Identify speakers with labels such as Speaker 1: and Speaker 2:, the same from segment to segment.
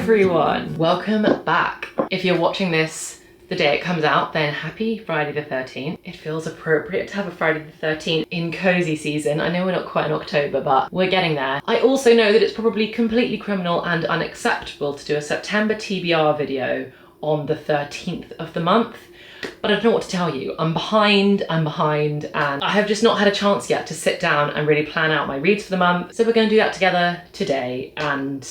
Speaker 1: everyone, welcome back. If you're watching this the day it comes out, then happy Friday the 13th. It feels appropriate to have a Friday the 13th in cozy season. I know we're not quite in October, but we're getting there. I also know that it's probably completely criminal and unacceptable to do a September TBR video on the 13th of the month. But I don't know what to tell you. I'm behind, and I have just not had a chance yet to sit down and really plan out my reads for the month. So we're gonna do that together today, and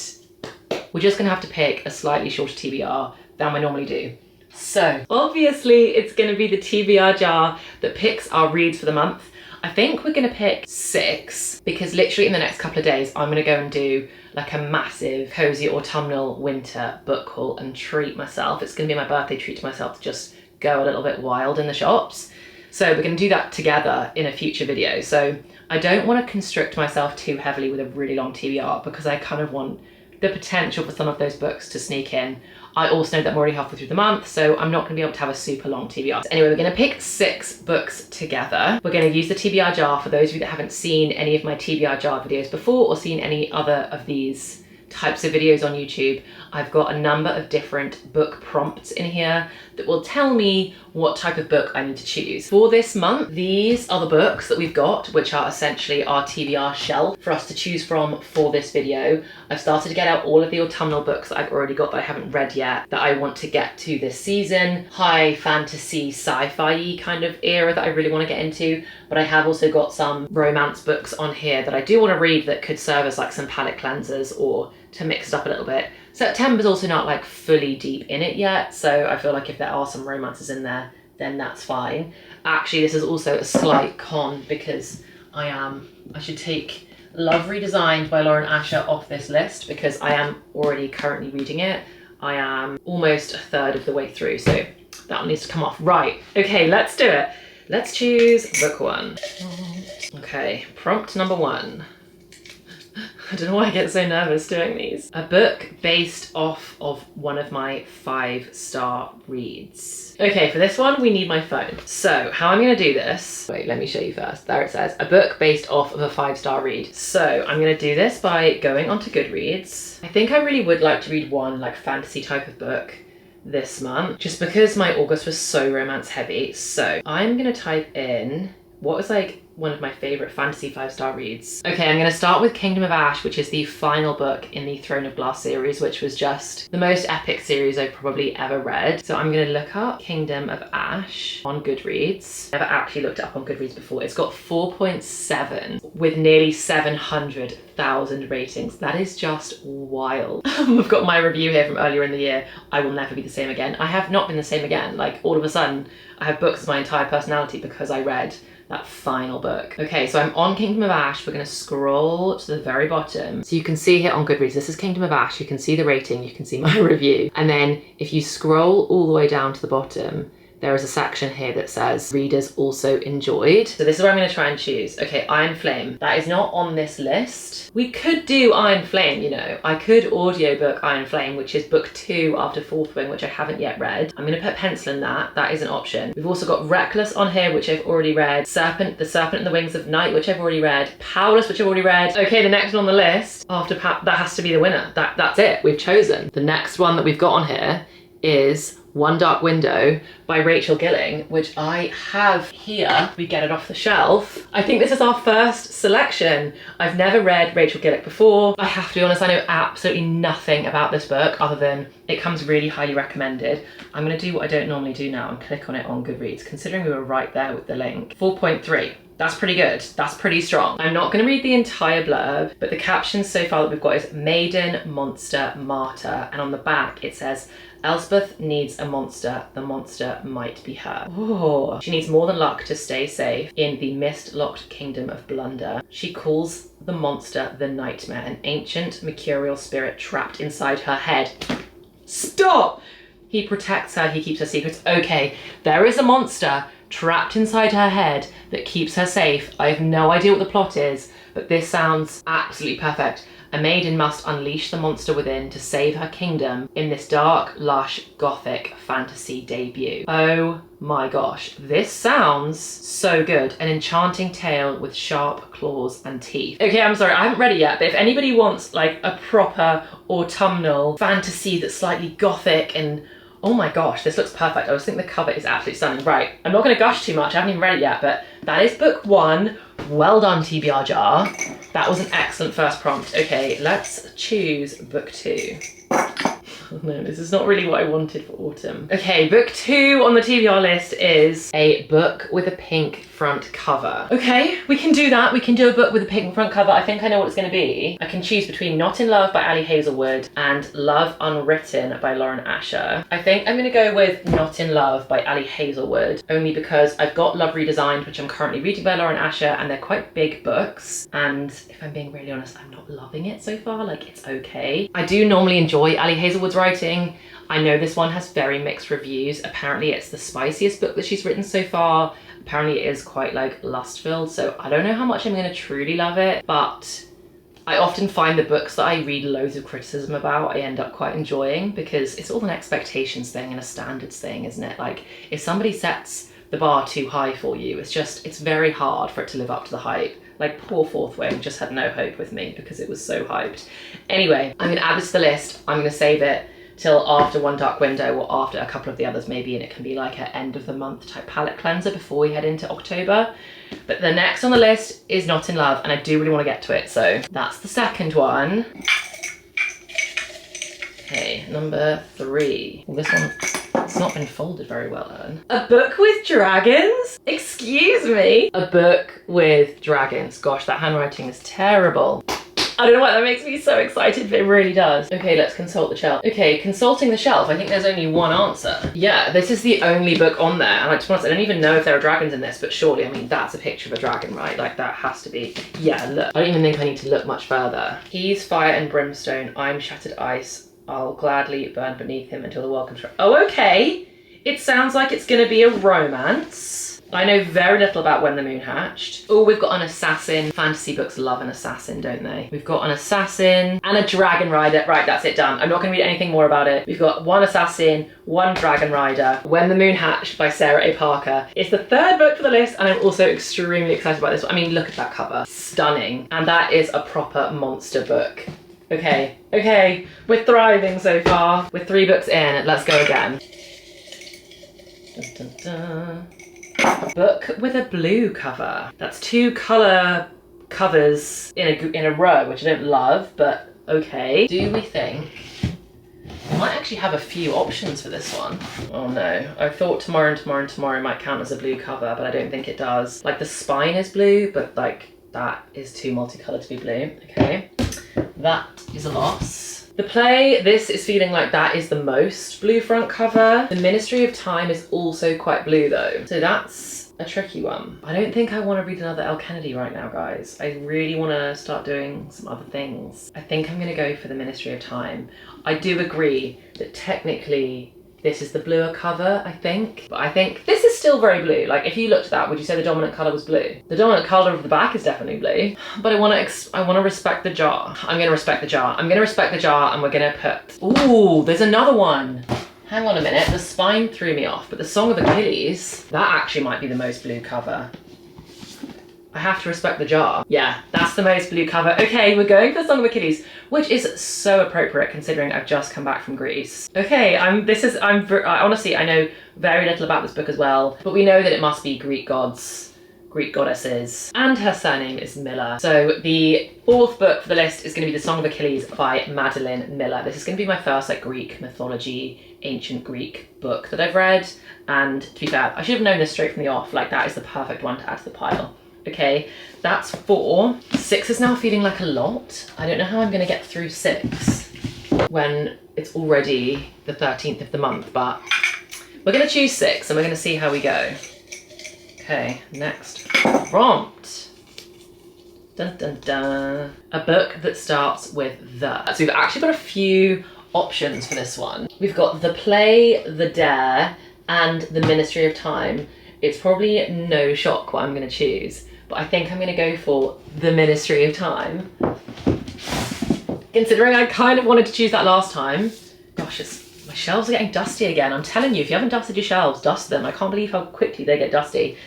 Speaker 1: we're just gonna have to pick a slightly shorter TBR than we normally do. So obviously it's gonna be the TBR jar that picks our reads for the month. I think we're gonna pick 6 because literally in the next couple of days, I'm gonna go and do like a massive cozy autumnal winter book haul and treat myself. It's gonna be my birthday treat to myself to just go a little bit wild in the shops. So we're gonna do that together in a future video. So I don't wanna constrict myself too heavily with a really long TBR because I kind of want the potential for some of those books to sneak in. I also know that I'm already halfway through the month, so I'm not gonna be able to have a super long TBR. So anyway, we're gonna pick 6 books together. We're gonna use the TBR jar. For those of you that haven't seen any of my TBR jar videos before or seen any other of these types of videos on YouTube, I've got a number of different book prompts in here that will tell me what type of book I need to choose. For this month, these are the books that we've got, which are essentially our TBR shelf for us to choose from for this video. I've started to get out all of the autumnal books that I've already got that I haven't read yet, that I want to get to this season. High fantasy, sci-fi kind of era that I really want to get into, but I have also got some romance books on here that I do want to read that could serve as like some palette cleansers or to mix it up a little bit. September's also not like fully deep in it yet, so I feel like if there are some romances in there, then that's fine. Actually, this is also a slight con because I should take Love Redesigned by Lauren Asher off this list because I am already currently reading it. I am almost a third of the way through, so that one needs to come off. Right, okay, let's do it. Let's choose book 1. Okay, prompt number 1. I don't know why I get so nervous doing these. A book based off of one of my 5-star reads. Okay, for this one, we need my phone. So how I'm gonna do this, wait, let me show you first. There it says, a book based off of a 5-star read. So I'm gonna do this by going onto Goodreads. I think I really would like to read one like fantasy type of book this month, just because my August was so romance heavy. So I'm gonna type in what was like one of my favorite fantasy 5-star reads. Okay, I'm gonna start with Kingdom of Ash, which is the final book in the Throne of Glass series, which was just the most epic series I've probably ever read. So I'm gonna look up Kingdom of Ash on Goodreads. Never actually looked it up on Goodreads before. It's got 4.7 with nearly 700,000 ratings. That is just wild. We've got my review here from earlier in the year. I will never be the same again. I have not been the same again. Like all of a sudden, I have books as my entire personality because I read that final book. Okay, so I'm on Kingdom of Ash. We're gonna scroll to the very bottom. So you can see here on Goodreads, this is Kingdom of Ash. You can see the rating, you can see my review. And then if you scroll all the way down to the bottom, there is a section here that says readers also enjoyed. So this is where I'm gonna try and choose. Okay, Iron Flame. That is not on this list. We could do Iron Flame, you know. I could audiobook Iron Flame, which is book 2 after Fourth Wing, which I haven't yet read. I'm gonna put pencil in that. That is an option. We've also got Reckless on here, which I've already read. Serpent, The Serpent and the Wings of Night, which I've already read. Powerless, which I've already read. Okay, the next one on the list, after that has to be the winner. That's it, we've chosen. The next one that we've got on here is One Dark Window by Rachel Gillig, which I have here. We get it off the shelf. I think this is our first selection. I've never read Rachel Gillig before. I have to be honest, I know absolutely nothing about this book other than it comes really highly recommended. I'm gonna do what I don't normally do now and click on it on Goodreads, considering we were right there with the link. 4.3. That's pretty good. That's pretty strong. I'm not going to read the entire blurb, but the captions so far that we've got is Maiden, Monster, Martyr. And on the back it says, Elspeth needs a monster. The monster might be her. Oh, she needs more than luck to stay safe in the mist-locked kingdom of Blunder. She calls the monster the Nightmare, an ancient mercurial spirit trapped inside her head. Stop! He protects her, he keeps her secrets. Okay, there is a monster trapped inside her head that keeps her safe. I have no idea what the plot is, but this sounds absolutely perfect. A maiden must unleash the monster within to save her kingdom in this dark, lush, gothic fantasy debut. Oh my gosh, this sounds so good. An enchanting tale with sharp claws and teeth. Okay, I'm sorry, I haven't read it yet, but if anybody wants like a proper autumnal fantasy that's slightly gothic and oh my gosh, this looks perfect. I just think the cover is absolutely stunning. Right, I'm not gonna gush too much, I haven't even read it yet, but that is book 1. Well done, TBR jar. That was an excellent first prompt. Okay, let's choose book 2. Oh no, this is not really what I wanted for autumn. Okay, book 2 on the TBR list is a book with a pink front cover. Okay, we can do that. We can do a book with a pink front cover. I think I know what it's going to be. I can choose between Not in Love by Ali Hazelwood and Love Unwritten by Lauren Asher. I think I'm going to go with Not in Love by Ali Hazelwood, only because I've got Love Redesigned, which I'm currently reading by Lauren Asher, and they're quite big books. And if I'm being really honest, I'm not loving it so far. Like, it's okay. I do normally enjoy Ali Hazelwood's writing. I know this one has very mixed reviews. Apparently it's the spiciest book that she's written so far. Apparently it is quite like lust-filled, so I don't know how much I'm going to truly love it, but I often find the books that I read loads of criticism about I end up quite enjoying, because it's all an expectations thing and a standards thing, isn't it? Like, if somebody sets the bar too high for you, it's very hard for it to live up to the hype. Like, poor Fourth Wing just had no hope with me because it was so hyped. Anyway, I'm going to add this to the list. I'm going to save it till after One Dark Window or after a couple of the others maybe, and it can be like an end of the month type palette cleanser before we head into October. But the next on the list is Not in Love, and I do really want to get to it, so that's the second one. Okay, number 3. Well, this one, it's not been folded very well, Ellen. A book with dragons? Excuse me? A book with dragons. Gosh, that handwriting is terrible. I don't know why that makes me so excited, but it really does. Okay, let's consult the shelf. Okay, consulting the shelf, I think there's only one answer. Yeah, this is the only book on there, and to be honest, I don't even know if there are dragons in this, but surely, I mean, that's a picture of a dragon, right? Like, that has to be. Yeah, look. I don't even think I need to look much further. He's fire and brimstone, I'm shattered ice. I'll gladly burn beneath him until the world comes. Oh, okay. It sounds like it's gonna be a romance. I know very little about When the Moon Hatched. Oh, we've got an assassin. Fantasy books love an assassin, don't they? We've got an assassin and a dragon rider. Right, that's it, done. I'm not gonna read anything more about it. We've got one assassin, one dragon rider. When the Moon Hatched by Sarah A. Parker. It's the 3rd book for the list, and I'm also extremely excited about this one. I mean, look at that cover. Stunning. And that is a proper monster book. Okay, okay, we're thriving so far. We're 3 books in, let's go again. Dun, dun, dun. A book with a blue cover. That's 2 colour covers in a row, which I don't love, but okay. Do we think? I might actually have a few options for this one. Oh no, I thought Tomorrow and Tomorrow and Tomorrow might count as a blue cover, but I don't think it does. Like, the spine is blue, but like, that is too multicoloured to be blue. Okay, that is a loss. The play, this is feeling like that is the most blue front cover. The Ministry of Time is also quite blue though. So that's a tricky one. I don't think I want to read another Elle Kennedy right now, guys. I really want to start doing some other things. I think I'm going to go for the Ministry of Time. I do agree that technically this is the bluer cover, I think. But I think this is still very blue. Like, if you looked at that, would you say the dominant colour was blue? The dominant colour of the back is definitely blue. But I want to respect the jar. I'm going to respect the jar. I'm going to respect the jar, and we're going to put... Ooh, there's another one. Hang on a minute. The spine threw me off, but the Song of Achilles, that actually might be the most blue cover. I have to respect the jar. Yeah, that's the most blue cover. Okay, we're going for the Song of Achilles, which is so appropriate considering I've just come back from Greece. Okay, honestly, I know very little about this book as well, but we know that it must be Greek gods, Greek goddesses, and her surname is Miller. So the 4th book for the list is going to be The Song of Achilles by Madeline Miller. This is going to be my first like Greek mythology, ancient Greek book that I've read, and to be fair, I should have known this straight from the off. Like, that is the perfect one to add to the pile. Okay, that's 4. 6 is now feeling like a lot. I don't know how I'm gonna get through 6 when it's already the 13th of the month, but we're gonna choose 6 and we're gonna see how we go. Okay, next prompt. Dun dun dun. A book that starts with the. So we've actually got a few options for this one. We've got The Play, The Dare, and The Ministry of Time. It's probably no shock what I'm gonna choose, but I think I'm gonna go for The Ministry of Time. considering I kind of wanted to choose that last time. Gosh, my shelves are getting dusty again. I'm telling you, if you haven't dusted your shelves, dust them. I can't believe how quickly they get dusty.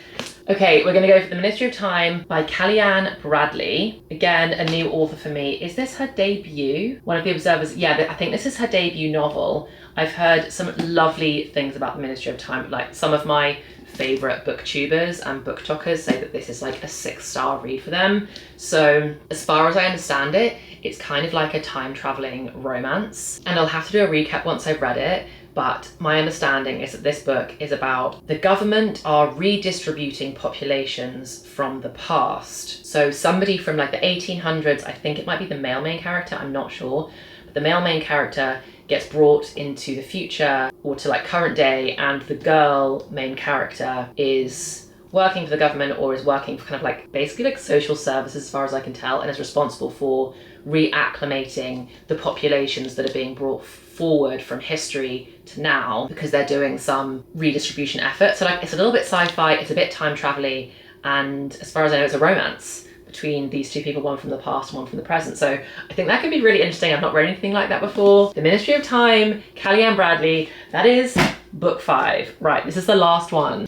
Speaker 1: Okay, we're gonna go for The Ministry of Time by Kaliane Bradley. Again, a new author for me. Is this her debut? One of the observers, yeah, I think this is her debut novel. I've heard some lovely things about The Ministry of Time. Like, some of my favorite booktubers and booktalkers say that this is like a 6-star read for them. So as far as I understand it, it's kind of like a time traveling romance. And I'll have to do a recap once I've read it. But my understanding is that this book is about the government are redistributing populations from the past. So somebody from like the 1800s, I think it might be the male main character, I'm not sure. But the male main character gets brought into the future or to like current day, and the girl main character is working for the government or is working for kind of like basically like social services as far as I can tell, and is responsible for reacclimating the populations that are being brought forward from history to now because they're doing some redistribution effort. So like it's a little bit sci-fi, it's a bit time travel-y, and as far as I know it's a romance between these two people, one from the past and one from the present. So I think that could be really interesting. I've not read anything like that before. The Ministry of Time, Kaliane Bradley. That is book 5. Right, this is the last one.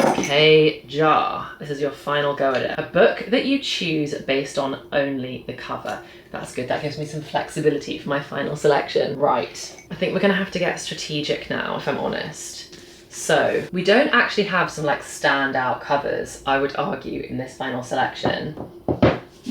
Speaker 1: Okay, Jar. This is your final go at it. A book that you choose based on only the cover. That's good, that gives me some flexibility for my final selection. Right, I think we're gonna have to get strategic now, if I'm honest. So we don't actually have some like standout covers, I would argue, in this final selection.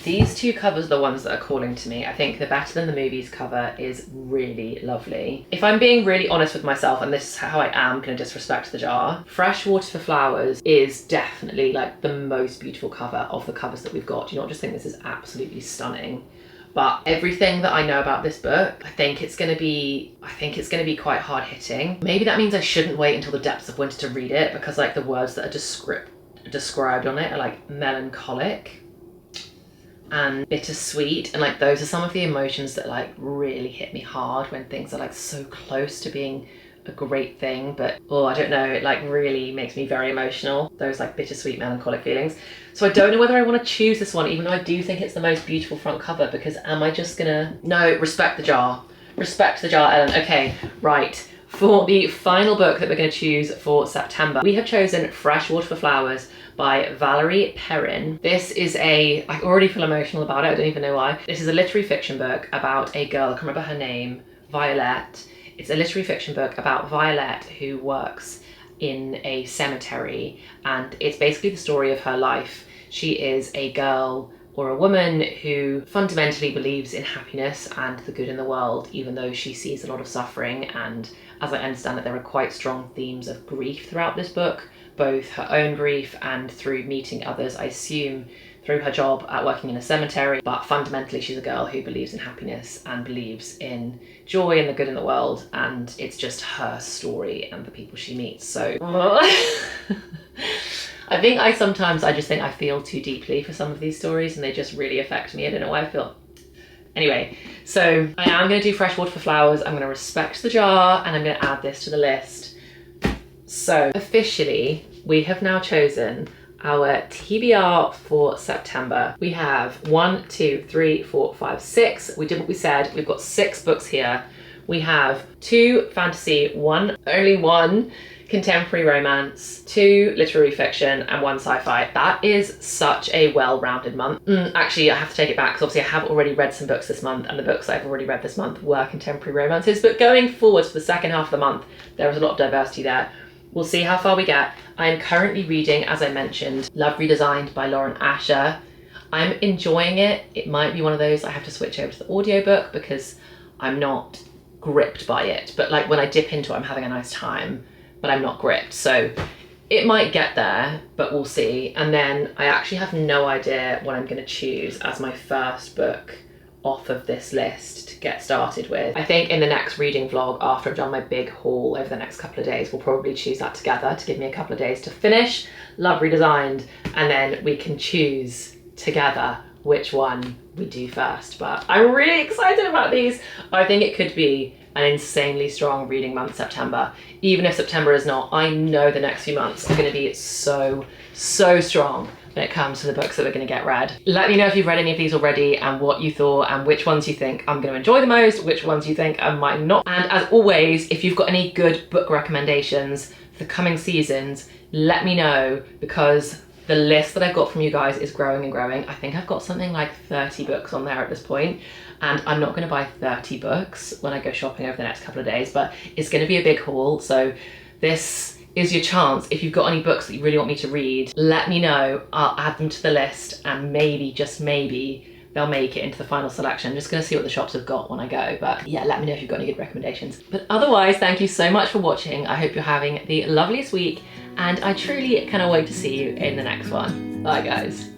Speaker 1: These two covers are the ones that are calling to me. I think the Better Than the Movies cover is really lovely. If I'm being really honest with myself, and this is how I am gonna disrespect the jar, Fresh Water for Flowers is definitely like the most beautiful cover of the covers that we've got. Do you not just think this is absolutely stunning? But everything that I know about this book, I think it's gonna be quite hard hitting. Maybe that means I shouldn't wait until the depths of winter to read it, because like the words that are described on it are like melancholic and bittersweet, and like those are some of the emotions that like really hit me hard when things are like so close to being a great thing, but oh, I don't know, it like really makes me very emotional, those like bittersweet melancholic feelings. So I don't know whether I want to choose this one, even though I do think it's the most beautiful front cover, because am I just gonna, no, respect the jar, Ellen. Okay, right, for the final book that we're going to choose for September, we have chosen Fresh Water for Flowers by Valerie Perrin. This is I already feel emotional about it, I don't even know why. This is a literary fiction book about a girl, I can't remember her name, Violet. It's a literary fiction book about Violet, who works in a cemetery, and it's basically the story of her life. She is a girl or a woman who fundamentally believes in happiness and the good in the world, even though she sees a lot of suffering. And as I understand it, there are quite strong themes of grief throughout this book, both her own grief and through meeting others, I assume through her job at working in a cemetery. But fundamentally she's a girl who believes in happiness and believes in joy and the good in the world, and it's just her story and the people she meets. So I think I just think I feel too deeply for some of these stories, and they just really affect me. I don't know why I feel. Anyway, so I am going to do Fresh Water for Flowers. I'm going to respect the jar, and I'm going to add this to the list. So officially, we have now chosen our TBR for September. We have 1, 2, 3, 4, 5, 6. We did what we said. We've got 6 books here. We have 2 fantasy, only one contemporary romance, 2 literary fiction, and 1 sci-fi. That is such a well-rounded month. Actually, I have to take it back, because obviously I have already read some books this month, and the books I've already read this month were contemporary romances. But going forward for the second half of the month, there was a lot of diversity there. We'll see how far we get. I am currently reading, as I mentioned, Love Redesigned by Lauren Asher. I'm enjoying it. It might be one of those I have to switch over to the audiobook because I'm not gripped by it. But like when I dip into it, I'm having a nice time, but I'm not gripped. So it might get there, but we'll see. And then I actually have no idea what I'm gonna choose as my first book off of this list to get started with. I think in the next reading vlog, after I've done my big haul over the next couple of days, we'll probably choose that together to give me a couple of days to finish Love Redesigned, and then we can choose together which one we do first. But I'm really excited about these. I think it could be an insanely strong reading month, September. Even if September is not, I know the next few months are going to be so strong when it comes to the books that we're going to get read. Let me know if you've read any of these already and what you thought and which ones you think I'm going to enjoy the most, which ones you think I might not. And as always, if you've got any good book recommendations for the coming seasons, let me know, because the list that I've got from you guys is growing and growing. I think I've got something like 30 books on there at this point, and I'm not going to buy 30 books when I go shopping over the next couple of days, but it's going to be a big haul. So this is your chance. If you've got any books that you really want me to read, let me know. I'll add them to the list, and maybe, just maybe, they'll make it into the final selection. I'm just gonna see what the shops have got when I go, but yeah, let me know if you've got any good recommendations. But otherwise, thank you so much for watching. I hope you're having the loveliest week, and I truly cannot wait to see you in the next one. Bye guys.